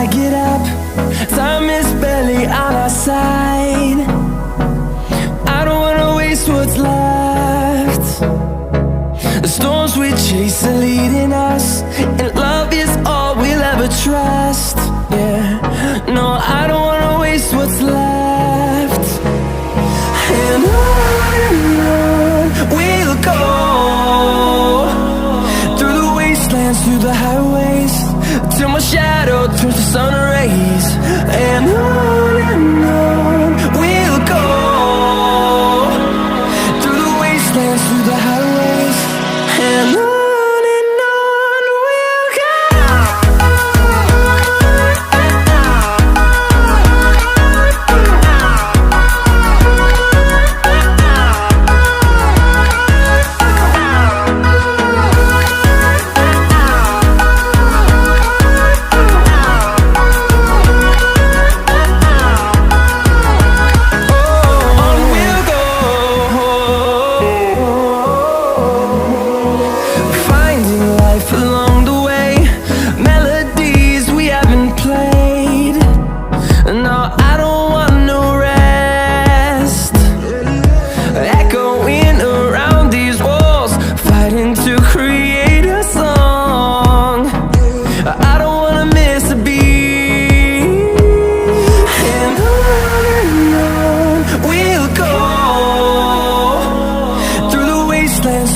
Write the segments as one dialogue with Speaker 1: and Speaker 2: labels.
Speaker 1: I get up. Time is barely on our side. I don't wanna waste what's left. The storms we chase are leading us, and love is all we'll ever trust. Yeah, no, I don't wanna waste what's left. And on we'll go, through the wastelands, through the highways, till my shadow turns to sun rays. And on we'll go, through the wastelands, through the highways, and on we'll go.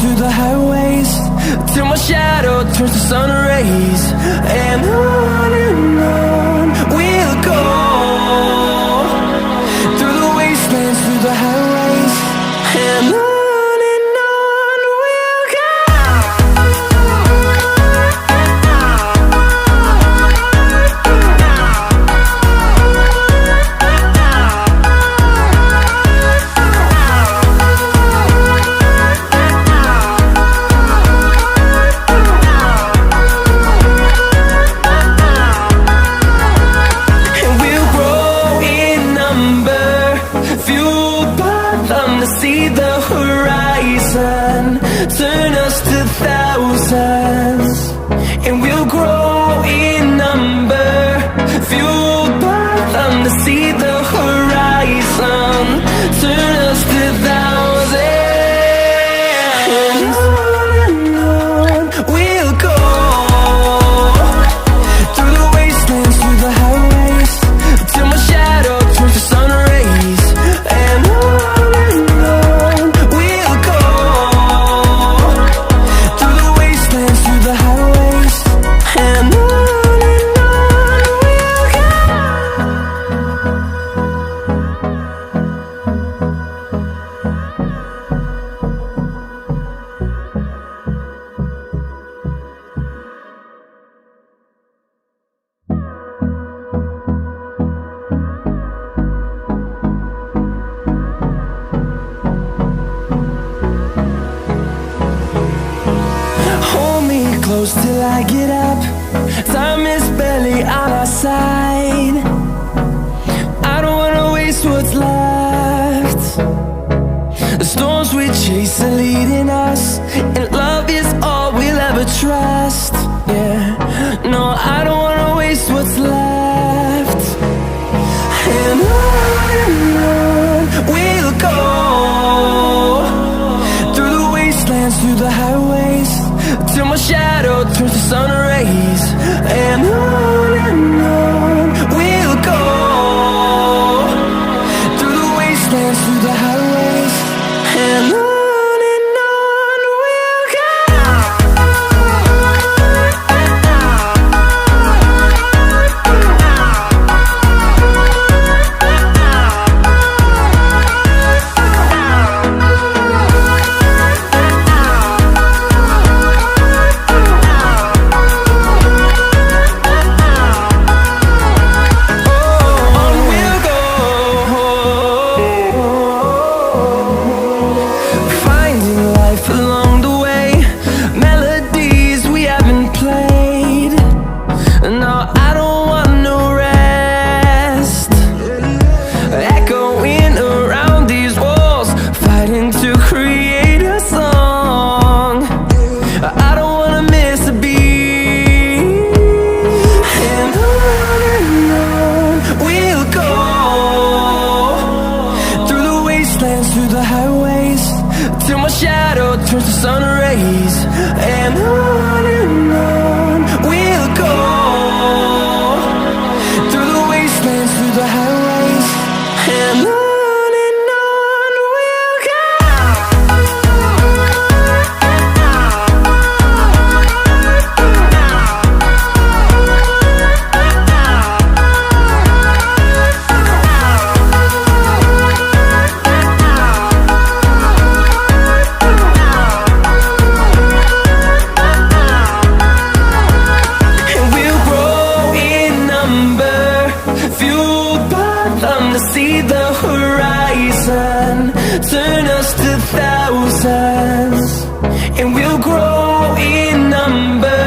Speaker 1: Through the highways, till my shadow turns to sun rays. And on we'll go, through the wastelands, through the highways, and on we'll go. See the horizon turn us to thousands, and we'll grow in number, fueled by them. To see the horizon turn us to thousands, and on we'll go, through the wastelands, through the highways, till my shadow turns to sun rays. And close till I get up. Time is barely on our side. I don't wanna waste what's left. The storms we chase are leading us, and love is all we'll ever trust. Yeah, no, I don't wanna waste what's left. And on we'll go, through the wastelands, through the highways, till my shadow turns to sun rays. And on we'll go, through the wastelands, through the highways, and on them to see the horizon, turn us to thousands, and we'll grow in number,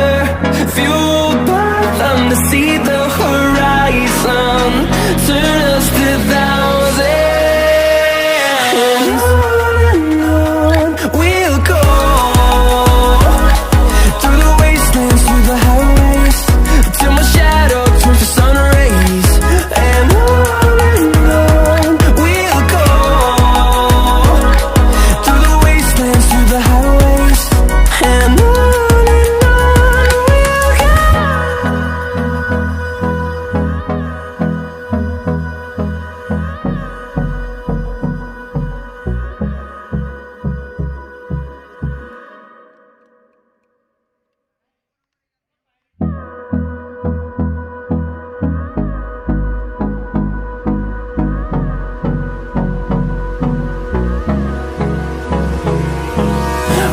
Speaker 1: fueled by them to see the horizon, turn us to thousands. And on we'll go, through the wastelands, through the highways, till my shadow turns to sun rays. And on we'll go, through the wastelands, through the highways. And on we'll go.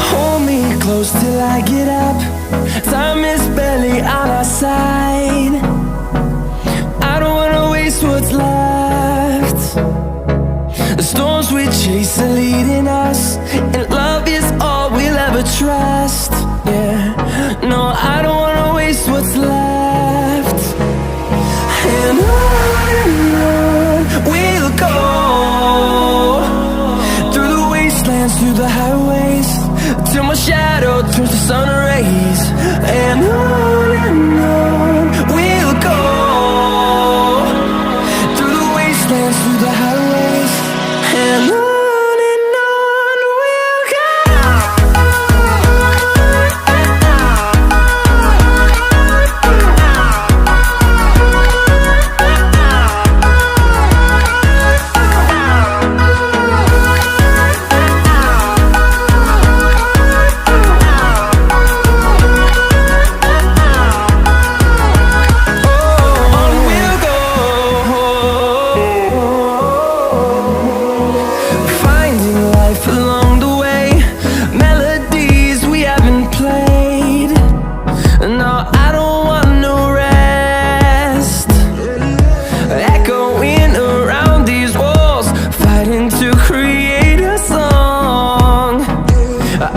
Speaker 1: Hold me close till I get up. Time is barely on our side. I don't wanna waste what's left. The storms we chase are leading us, and love is all we'll ever trust. Yeah, no, I don't wanna waste what's left. And on we'll go, through the wastelands, through the highways, till my shadow turns to sun rays. And on we'll go, through the wastelands,